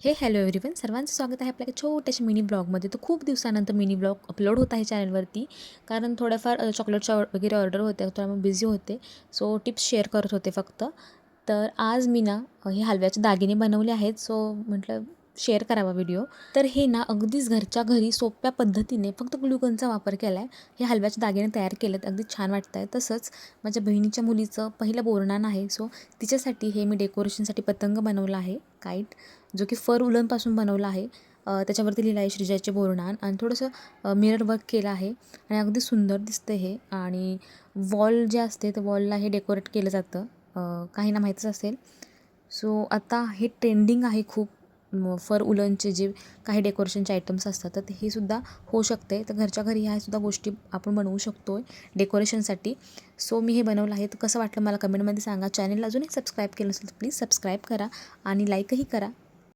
Hello everyone, सर्वांचं स्वागत आहे आपल्या एका छोट्याशा मिनी ब्लॉगमध्ये. तर खूप दिवसानंतर मिनी ब्लॉग अपलोड होत आहे चॅनलवरती, कारण थोड्याफार चॉकलेटच्या वगैरे ऑर्डर होत्या, त्यामुळे बिझी होते. सो टिप्स शेअर करत होते फक्त. तर आज मी ना हे हलव्याचे दागिने बनवले आहेत, सो म्हटलं शेअर करावा व्हिडिओ. तर हे ना अगदीच घरच्या घरी सोप्या पद्धतीने फक्त ग्लुगनचा वापर केला आहे. हे हलव्याचे दागिने तयार केलेत, अगदी छान वाटत आहे. तसंच माझ्या बहिणीच्या मुलीचं पहिलं बोरनान आहे, सो तिच्यासाठी हे मी डेकोरेशनसाठी पतंग बनवला आहे, काईट, जो की फर उलनपासून बनवला आहे. त्याच्यावरती लिहिलं आहे श्रीजाचे बोरनान आणि थोडंसं मिरर वर्क केलं आहे आणि अगदी सुंदर दिसतं हे. आणि वॉल जे असते ते वॉलला हे डेकोरेट केलं जातं, काहींना माहीतच असेल. सो आता हे ट्रेंडिंग आहे खूप. फर उलनचे जे काही डेकोरेशनचे आयटम्स असतात, तर हे सुद्धा होऊ शकते. तर घरच्या घरी ह्यासुद्धा गोष्टी आपण बनवू शकतो डेकोरेशनसाठी. सो मी हे बनवलं आहे. तर कसं वाटलं मला कमेंटमध्ये सांगा. चॅनलला अजूनही सबस्क्राईब केलं असेल तर प्लीज सबस्क्राईब करा आणि लाईकही करा.